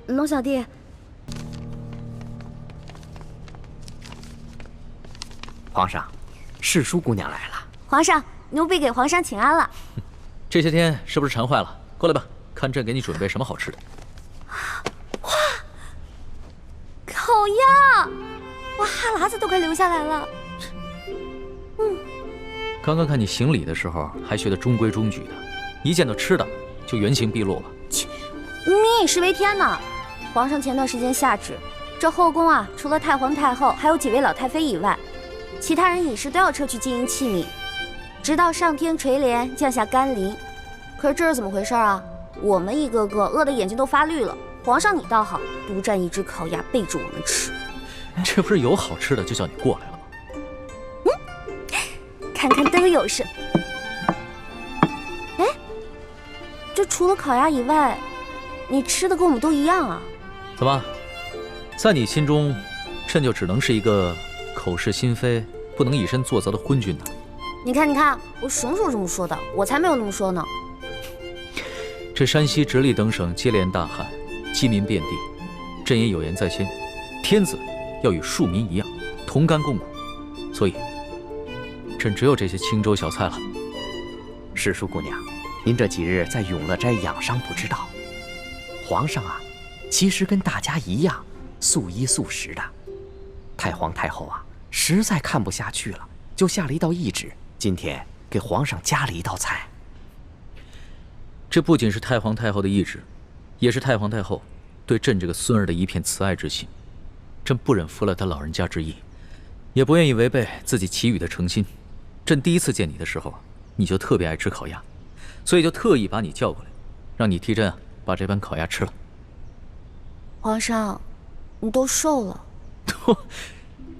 龙小弟，皇上，世淑姑娘来了。皇上，奴婢给皇上请安了。这些天是不是馋坏了？过来吧，看朕给你准备什么好吃的。哇，烤鸭！哇，哈喇子都快流下来了。刚刚看你行礼的时候还学得中规中矩的，一见到吃的就原形毕露了。切，民以食为天呢。皇上前段时间下旨，这后宫啊，除了太皇太后还有几位老太妃以外，其他人饮食都要撤去金银器皿，直到上天垂怜降下甘霖。可是这是怎么回事啊？我们一个个饿得眼睛都发绿了，皇上你倒好，独占一只烤鸭备着我们吃。这不是有好吃的就叫你过来了吗？看看都有事。哎，这除了烤鸭以外，你吃的跟我们都一样啊？怎么，在你心中，朕就只能是一个口是心非、不能以身作则的昏君呢？你看，你看，我什么时候这么说的？我才没有那么说呢。这山西直隶等省接连大旱，饥民遍地，朕也有言在先，天子要与庶民一样，同甘共苦，所以。朕只有这些清粥小菜了。世淑姑娘，您这几日在永乐斋养伤不知道，皇上啊，其实跟大家一样，素衣素食的。太皇太后啊，实在看不下去了，就下了一道懿旨，今天给皇上加了一道菜。这不仅是太皇太后的懿旨，也是太皇太后对朕这个孙儿的一片慈爱之心。朕不忍负了他老人家之意，也不愿意违背自己给予的诚心。朕第一次见你的时候，你就特别爱吃烤鸭，所以就特意把你叫过来，让你替朕把这盘烤鸭吃了。皇上，你都瘦了。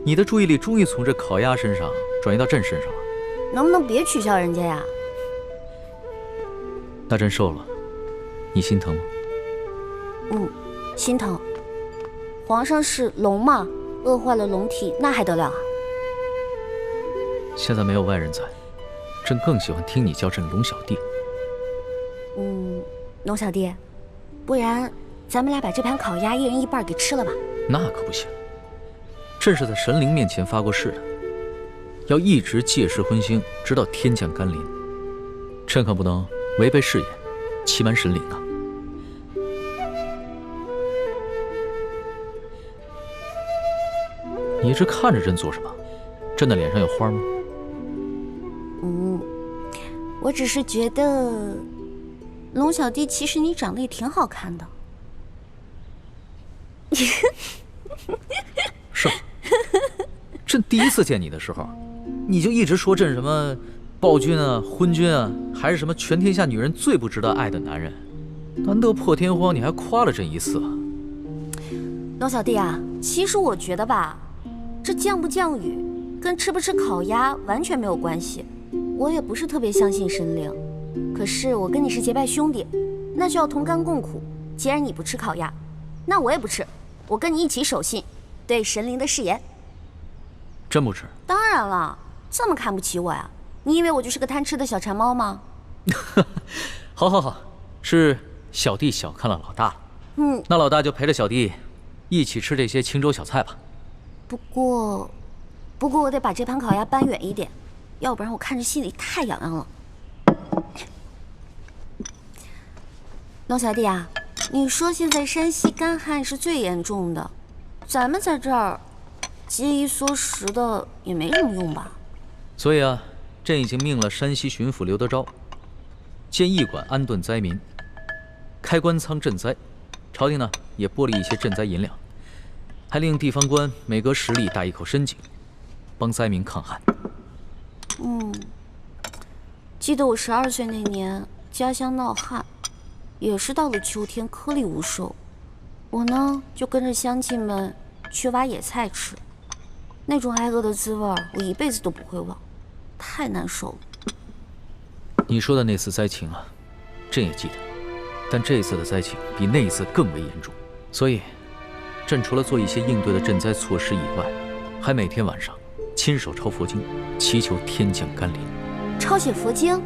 你的注意力终于从这烤鸭身上转移到朕身上了。能不能别取笑人家呀？那朕瘦了，你心疼吗？心疼。皇上是龙嘛，饿坏了龙体，那还得了啊？现在没有外人在，朕更喜欢听你叫朕龙小弟。龙小弟，不然咱们俩把这盘烤鸭一人一半给吃了吧？那可不行，朕是在神灵面前发过誓的，要一直戒食荤腥，直到天降甘霖。朕可不能违背誓言，欺瞒神灵啊！你一直看着朕做什么？朕的脸上有花吗？我只是觉得，龙小弟，其实你长得也挺好看的。是吗？朕第一次见你的时候，你就一直说朕什么暴君啊、昏君啊，还是什么全天下女人最不值得爱的男人。难得破天荒，你还夸了朕一次啊！龙小弟啊，其实我觉得吧，这降不降雨跟吃不吃烤鸭完全没有关系。我也不是特别相信神灵，可是我跟你是结拜兄弟，那就要同甘共苦。既然你不吃烤鸭，那我也不吃，我跟你一起守信，对神灵的誓言。真不吃？当然了，这么看不起我呀？你以为我就是个贪吃的小馋猫吗？好好好，是小弟小看了老大了。那老大就陪着小弟一起吃这些清粥小菜吧。不过我得把这盘烤鸭搬远一点，要不然我看着心里太痒痒了。龙小弟啊，你说现在山西干旱是最严重的，咱们在这儿节衣缩食的也没什么用吧？所以啊，朕已经命了山西巡抚刘德昭建驿馆安顿灾民，开官仓赈灾。朝廷呢也拨了一些赈灾银两，还令地方官每隔10里打一口深井，帮灾民抗旱。记得我12岁那年，家乡闹旱，也是到了秋天颗粒无收。我呢就跟着乡亲们去挖野菜吃，那种挨饿的滋味我一辈子都不会忘，太难受了。你说的那次灾情啊，朕也记得，但这次的灾情比那一次更为严重，所以朕除了做一些应对的赈灾措施以外，还每天晚上亲手抄佛经，祈求天降甘霖。抄写佛经？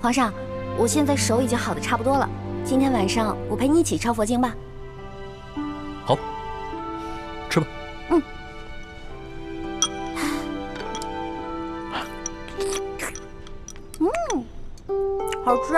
皇上，我现在手已经好的差不多了，今天晚上我陪你一起抄佛经吧。好吃。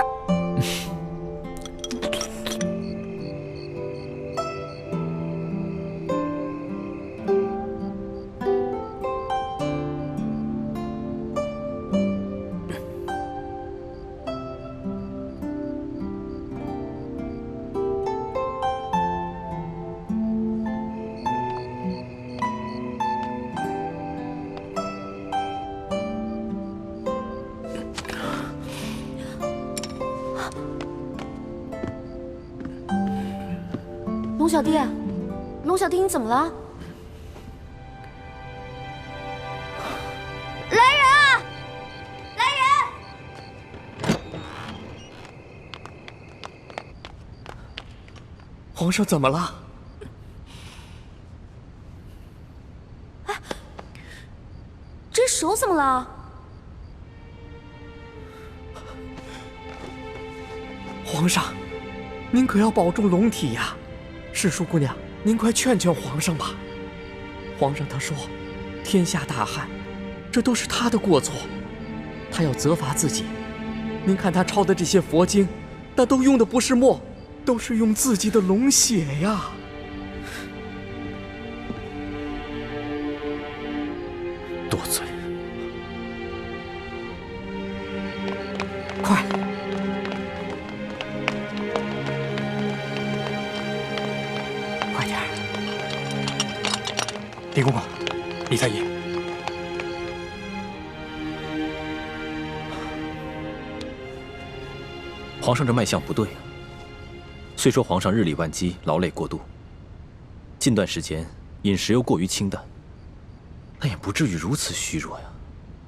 龙小弟，龙小弟，你怎么了？来人啊！来人！皇上怎么了？这手怎么了？皇上，您可要保重龙体呀！世淑姑娘，您快劝劝皇上吧。皇上他说，天下大旱，这都是他的过错，他要责罚自己。您看他抄的这些佛经，那都用的不是墨，都是用自己的龙血呀。多嘴！快！快点儿！李公公，李太医，皇上这脉象不对啊。虽说皇上日理万机，劳累过度，近段时间饮食又过于清淡，但也不至于如此虚弱呀。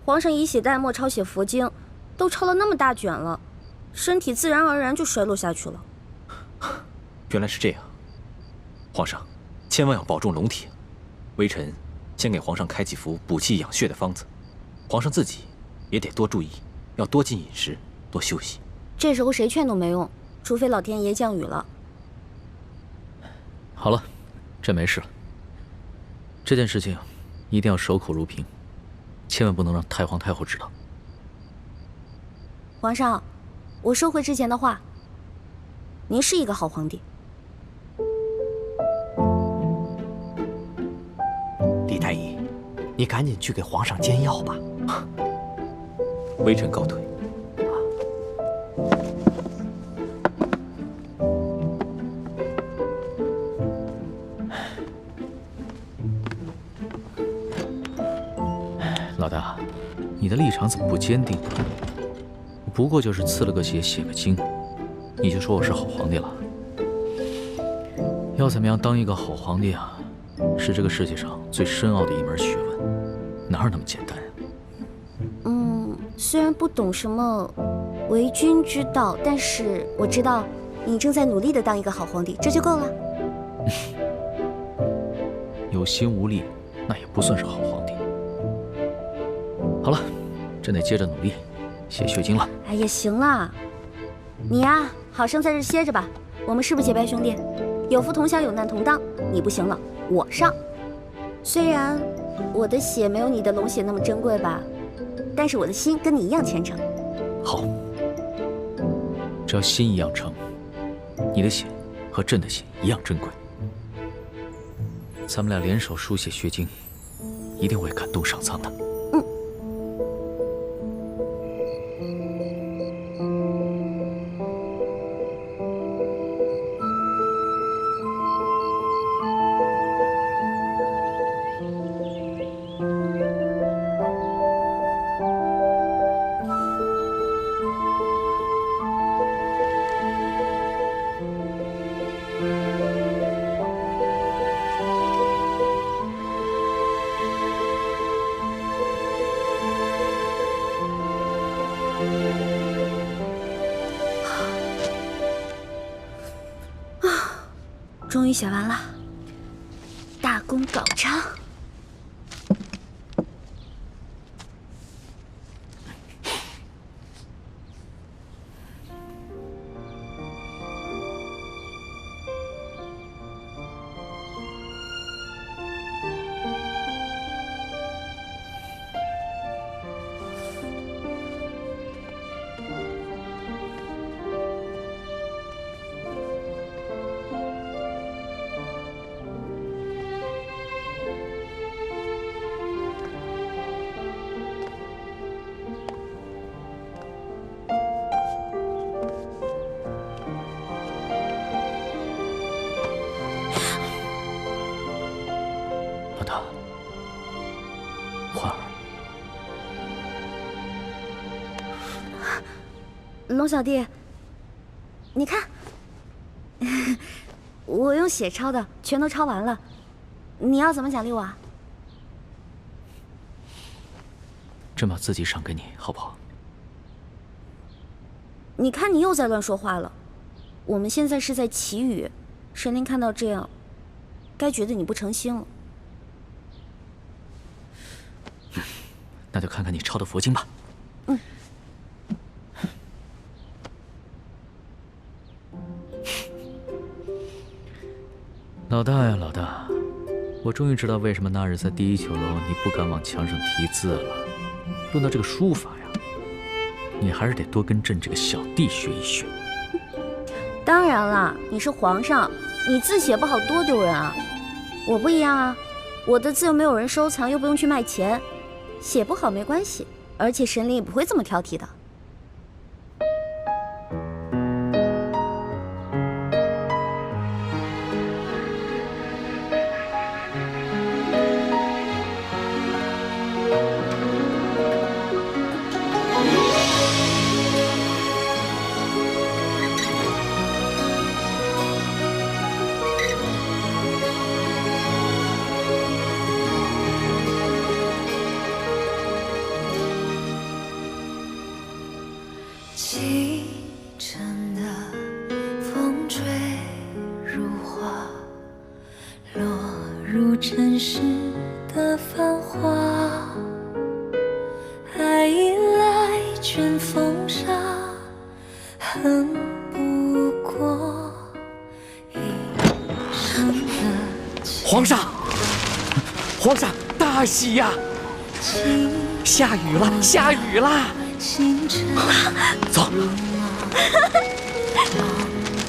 皇上以血代墨抄写佛经，都抄了那么大卷了，身体自然而然就衰落下去了。原来是这样，皇上千万要保重龙体。微臣先给皇上开几副补气养血的方子，皇上自己也得多注意，要多进饮食，多休息。这时候谁劝都没用，除非老天爷降雨了。好了，朕没事了。这件事情一定要守口如瓶，千万不能让太皇太后知道。皇上，我收回之前的话，您是一个好皇帝。李太医，你赶紧去给皇上煎药吧。微臣告退。老大，你的立场怎么不坚定呢？不过就是刺了个血，写个经，你就说我是好皇帝了？要怎么样当一个好皇帝啊？是这个世界上最深奥的一门学问，哪有那么简单呀？虽然不懂什么为君之道，但是我知道你正在努力的当一个好皇帝，这就够了。有心无力，那也不算是好皇帝。好了，朕得接着努力，写血经了。哎呀，行了，你呀，好生在这歇着吧。我们是不是结拜兄弟？有福同享，有难同当。你不行了，我上。虽然我的血没有你的龙血那么珍贵吧，但是我的心跟你一样虔诚。好，只要心一样诚，你的血和朕的血一样珍贵。咱们俩联手书写血经，一定会感动上苍的。终于写完了，大功告成。花儿，龙小弟，你看，我用血抄的，全都抄完了。你要怎么奖励我啊？朕把自己赏给你，好不好？你看你又在乱说话了。我们现在是在祈雨，神灵看到这样，该觉得你不诚心了。那就看看你抄的佛经吧。嗯。老大呀，老大，我终于知道为什么那日在第一酒楼你不敢往墙上题字了。论到这个书法呀，你还是得多跟朕这个小弟学一学。当然啦，你是皇上，你字写不好多丢人啊！我不一样啊，我的字又没有人收藏，又不用去卖钱，写不好没关系，而且神灵也不会这么挑剔的。清晨的风吹如花，落入尘世的繁华。爱已来，卷风沙，恨不过一生的皇上，皇上，大喜呀！下雨了，下雨了！清晨走。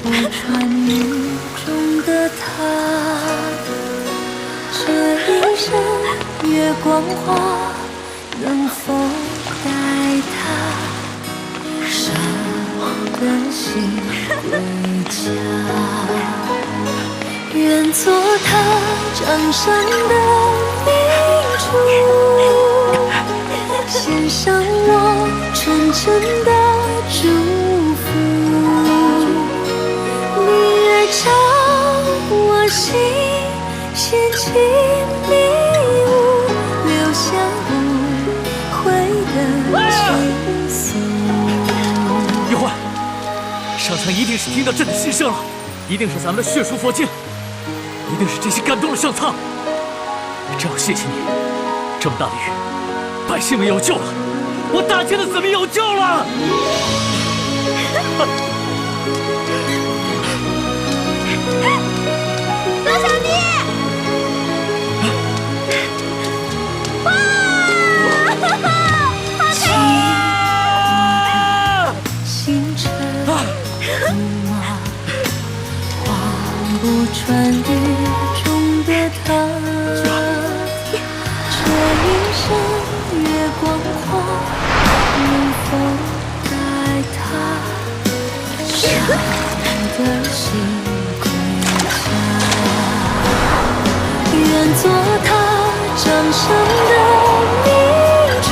不穿雨中的他，这一生月光花，能否带他伤的心归家？愿做他掌上的明珠，献上我纯真的祝福。明月照我心，掀起迷雾，留下不悔的情愫。玉环，上苍一定是听到朕的心声了，一定是咱们的血书佛经，一定是这些感动了上苍。朕要谢谢你，这么大的雨，百姓们有救了，我大清的子民有救了。龙小弟，哇，好开心！星辰如马，画不穿雨中的他。这一生月光花，能否带他伤的心归家？愿做他掌上的明珠，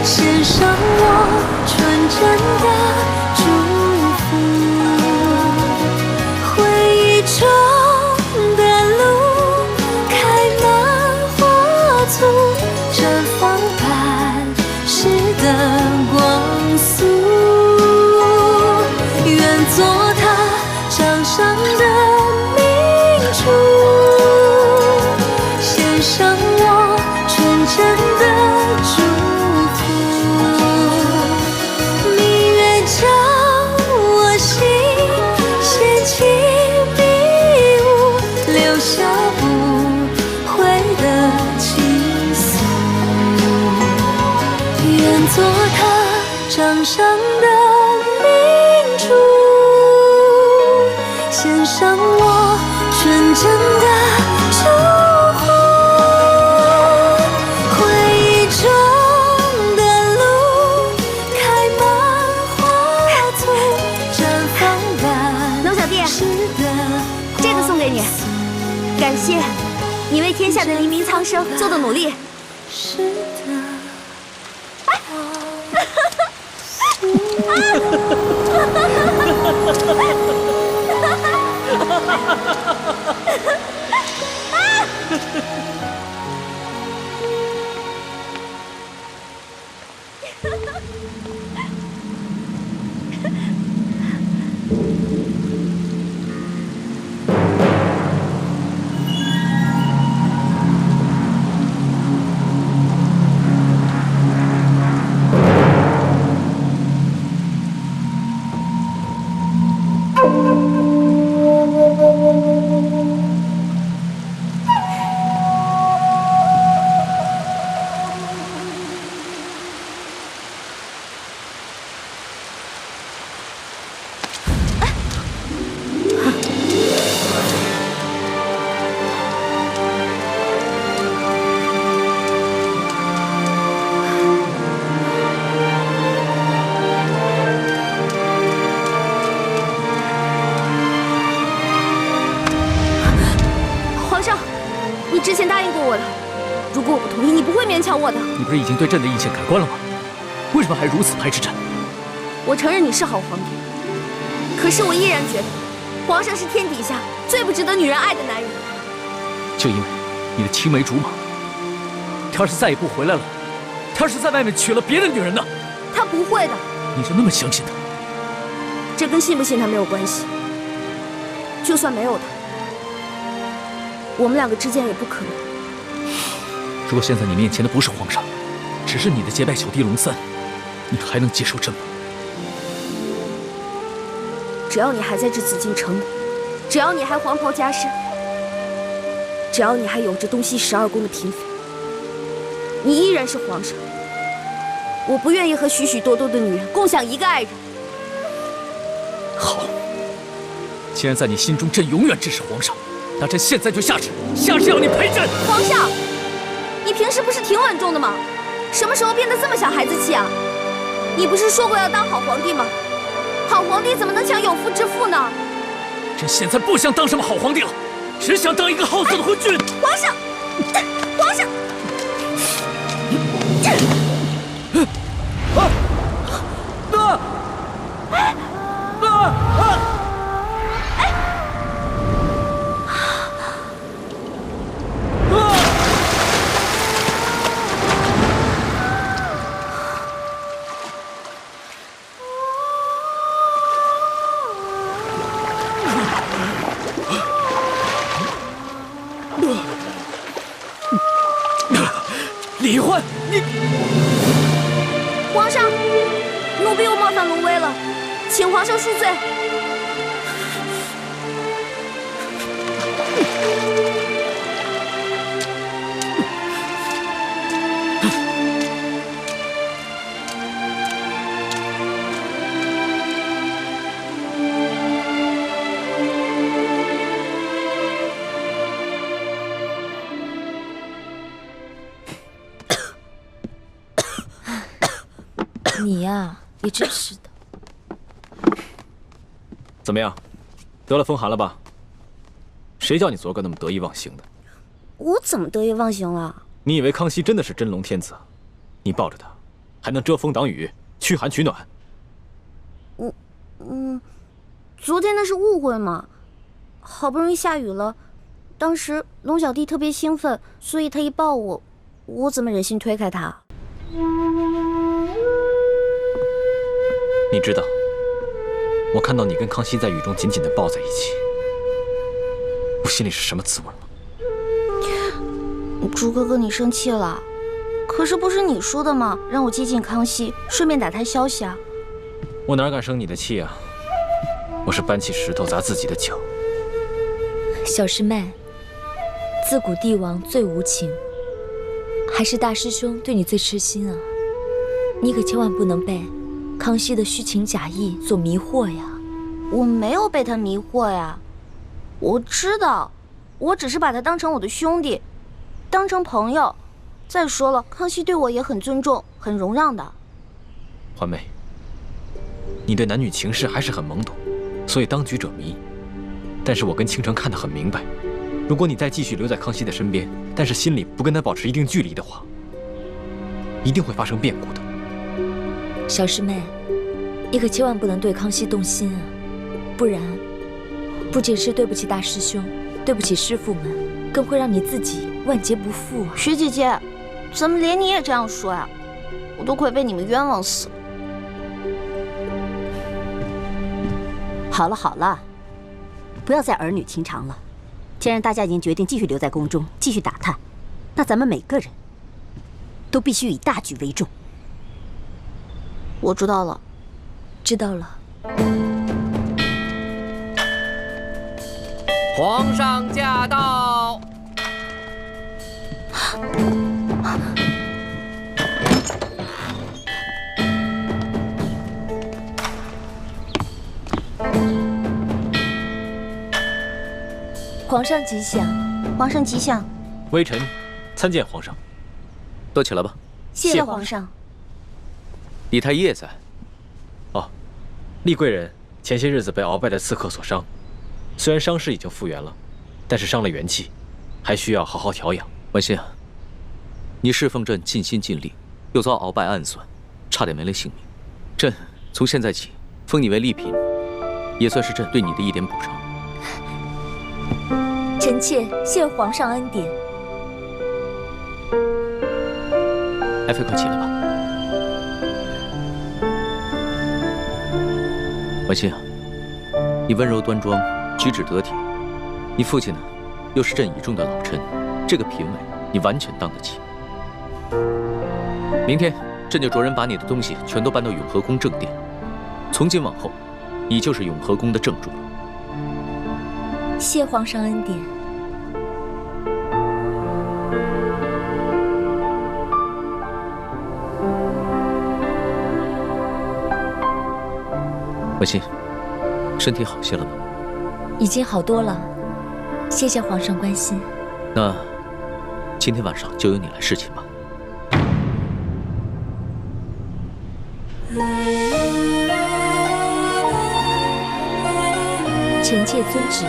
献上我纯真的祝福。回忆中的路开满花簇，绽放般诗的光速。愿做他掌上的明珠，献上我纯真的祝福。明月照我心，掀起迷雾，留下不悔的情愫。愿做他掌上的明珠，献上我纯真的祝福。回忆中的路开满花簇，绽放般龙小弟，诗的这个送给你，感谢你为天下的黎民苍生做的努力。是的。之前答应过我的，如果我不同意，你不会勉强我的。你不是已经对朕的意见改观了吗？为什么还如此排斥朕？我承认你是好皇帝，可是我依然觉得，皇上是天底下最不值得女人爱的男人。就因为你的青梅竹马，他要是再也不回来了，他要是在外面娶了别的女人呢？他不会的。你就那么相信他？这跟信不信他没有关系。就算没有他，我们两个之间也不可能。如果现在你面前的不是皇上，只是你的结拜小弟龙三，你还能接受朕吗？只要你还在这紫禁城里，只要你还黄袍加身，只要你还有着东西12宫的嫔妃，你依然是皇上。我不愿意和许许多多的女人共享一个爱人。好，既然在你心中朕永远支持皇上，那朕现在就下旨要你陪朕。皇上，你平时不是挺稳重的吗？什么时候变得这么小孩子气啊？你不是说过要当好皇帝吗？好皇帝怎么能抢有妇之夫呢？朕现在不想当什么好皇帝了，只想当一个好色的昏君。皇上，皇上！李焕，你！皇上，奴婢又冒犯龙威了，请皇上恕罪。你呀，也真是的。怎么样，得了风寒了吧？谁叫你昨个那么得意忘形的？我怎么得意忘形了？你以为康熙真的是真龙天子？你抱着他，还能遮风挡雨、驱寒取暖？昨天那是误会嘛。好不容易下雨了，当时龙小弟特别兴奋，所以他一抱我，我怎么忍心推开他？你知道，我看到你跟康熙在雨中紧紧地抱在一起，我心里是什么滋味吗？朱哥哥，你生气了？可是不是你说的吗？让我接近康熙，顺便打探消息啊。我哪敢生你的气啊！我是搬起石头砸自己的脚。小师妹，自古帝王最无情，还是大师兄对你最痴心啊！你可千万不能被康熙的虚情假意所迷惑呀！我没有被他迷惑呀，我知道，我只是把他当成我的兄弟，当成朋友。再说了，康熙对我也很尊重，很容让的。环妹，你对男女情事还是很懵懂，所以当局者迷。但是我跟倾城看得很明白，如果你再继续留在康熙的身边，但是心里不跟他保持一定距离的话，一定会发生变故的。小师妹，你可千万不能对康熙动心啊，不然不仅是对不起大师兄，对不起师傅们，更会让你自己万劫不复啊！学姐姐，怎么连你也这样说呀？我都快被你们冤枉死了。好了好了，不要再儿女情长了。既然大家已经决定继续留在宫中继续打探，那咱们每个人都必须以大局为重。我知道了，知道了。皇上驾到！皇上吉祥，皇上吉祥。微臣参见皇上。都起来吧。谢谢皇上。李太医也在。哦，厉贵人前些日子被鳌拜的刺客所伤，虽然伤势已经复原了，但是伤了元气，还需要好好调养。婉心啊，你侍奉朕尽心尽力，又遭鳌拜暗算，差点没了性命。朕从现在起封你为丽嫔，也算是朕对你的一点补偿。臣妾谢皇上恩典。爱妃，快起来吧。婉心啊，你温柔端庄，举止得体，你父亲呢，又是朕倚重的老臣，这个嫔位你完全当得起。明天朕就着人把你的东西全都搬到永和宫正殿，从今往后，你就是永和宫的正主了。谢皇上恩典。婉心，身体好些了吗？已经好多了，谢谢皇上关心。那今天晚上就由你来侍寝吧。臣妾遵旨。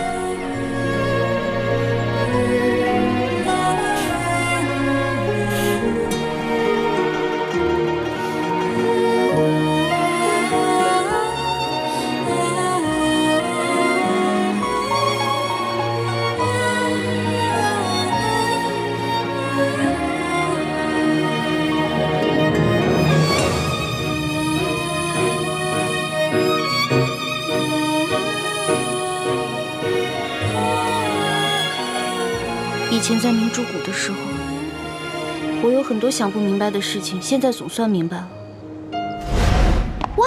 以前在明珠谷的时候，我有很多想不明白的事情，现在总算明白了。哇，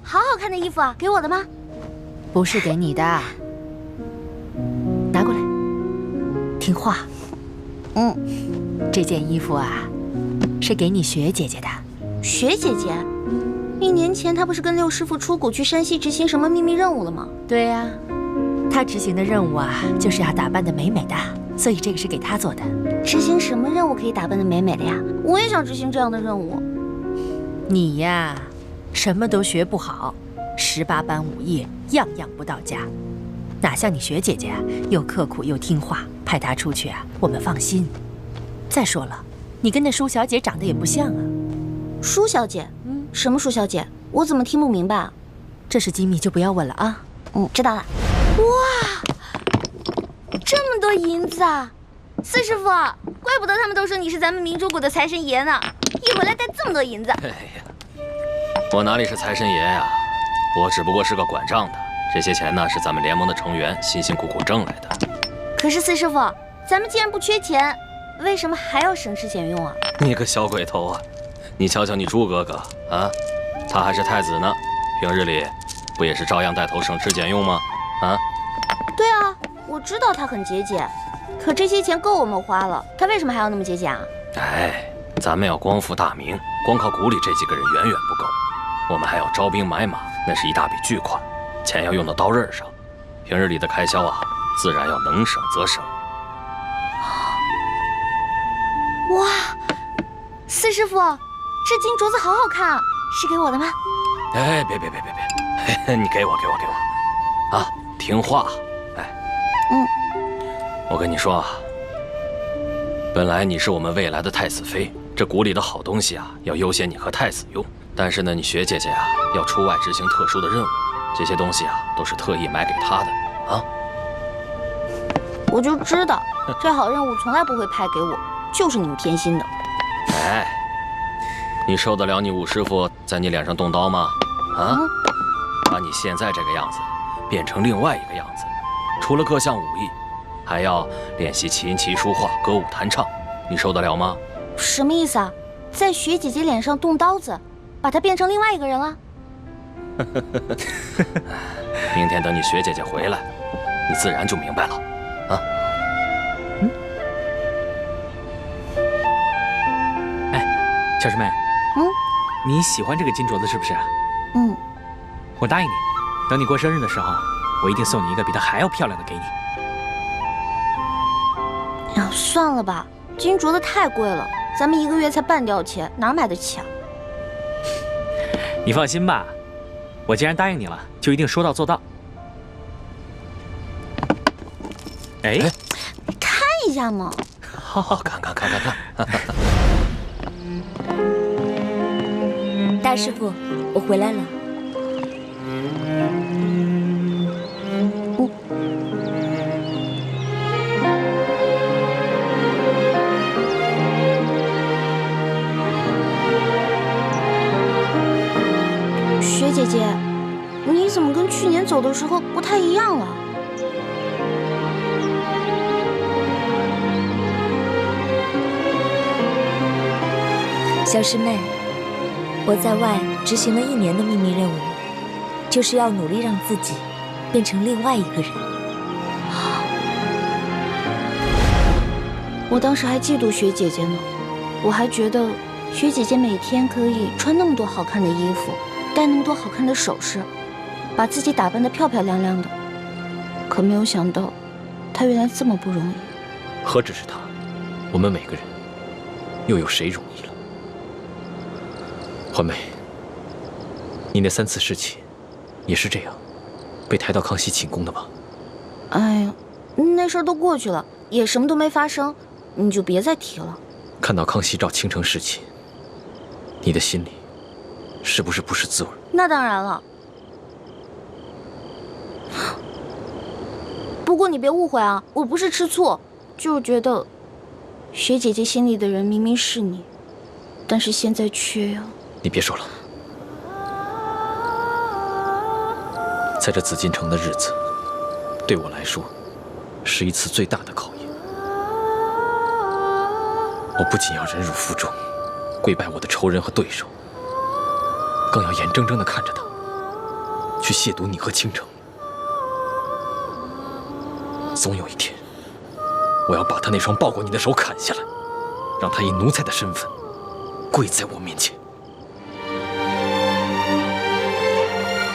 好好看的衣服啊，给我的吗？不是给你的，拿过来，听话。这件衣服啊，是给你雪姐姐的。雪姐姐，1年前她不是跟六师傅出谷去山西执行什么秘密任务了吗？对呀，她执行的任务啊，就是要打扮得美美的，所以这个是给她做的。执行什么任务可以打扮得美美的呀？我也想执行这样的任务。你呀，什么都学不好，18般武艺样样不到家，哪像你雪姐姐啊，又刻苦又听话，派她出去啊，我们放心。再说了，你跟那舒小姐长得也不像啊。舒小姐？什么舒小姐？我怎么听不明白啊？这是机密，就不要问了啊。知道了。哇，这么多银子啊！四师傅，怪不得他们都说你是咱们明珠谷的财神爷呢，一回来带这么多银子。哎呀，我哪里是财神爷呀？我只不过是个管账的。这些钱呢，是咱们联盟的成员辛辛苦苦挣来的。可是四师傅，咱们既然不缺钱，为什么还要省吃俭用啊？你个小鬼头啊！你瞧瞧你朱哥哥啊，他还是太子呢，平日里不也是照样带头省吃俭用吗？啊？对啊，我知道他很节俭，可这些钱够我们花了，他为什么还要那么节俭啊？哎，咱们要光复大明，光靠谷里这几个人远远不够，我们还要招兵买马，那是一大笔巨款，钱要用到刀刃上，平日里的开销啊，自然要能省则省。哇，四师傅，这金镯子好好看啊，是给我的吗？哎，别，你给我，啊，听话，哎，我跟你说啊，本来你是我们未来的太子妃，这谷里的好东西啊，要优先你和太子用。但是呢，你学姐姐啊，要出外执行特殊的任务，这些东西啊，都是特意买给她的啊。我就知道，这好任务从来不会派给我，就是你们偏心的。哎，你受得了你五师傅在你脸上动刀吗？啊，把你现在这个样子变成另外一个样子，除了各项武艺，还要练习琴棋书画、歌舞弹唱，你受得了吗？什么意思啊？在学姐姐脸上动刀子，把她变成另外一个人了？明天等你学姐姐回来，你自然就明白了。啊，哎，小师妹，你喜欢这个金镯子是不是？我答应你，等你过生日的时候，我一定送你一个比它还要漂亮的给你。啊，算了吧，金镯子太贵了，咱们1个月才半吊钱，哪买得起啊？你放心吧，我既然答应你了，就一定说到做到。哎，看一下嘛。好，看。大师傅，我回来了。学姐姐，你怎么跟去年走的时候不太一样了？小师妹，我在外执行了1年的秘密任务，就是要努力让自己变成另外一个人。我当时还嫉妒学姐姐呢，我还觉得学姐姐每天可以穿那么多好看的衣服，戴那么多好看的首饰，把自己打扮得漂漂亮亮的。可没有想到，她原来这么不容易。何止是她，我们每个人，又有谁容易了？环梅，你那3次侍寝，也是这样，被抬到康熙寝宫的吗？哎呀，那事儿都过去了，也什么都没发生，你就别再提了。看到康熙照倾城侍寝，你的心里是不是不是滋味？那当然了。不过你别误会啊，我不是吃醋，就是觉得学姐姐心里的人明明是你，但是现在却要……你别说了，在这紫禁城的日子，对我来说是一次最大的考验。我不仅要忍辱负重，跪拜我的仇人和对手，更要眼睁睁地看着他去亵渎你和倾城。总有一天，我要把他那双抱过你的手砍下来，让他以奴才的身份跪在我面前。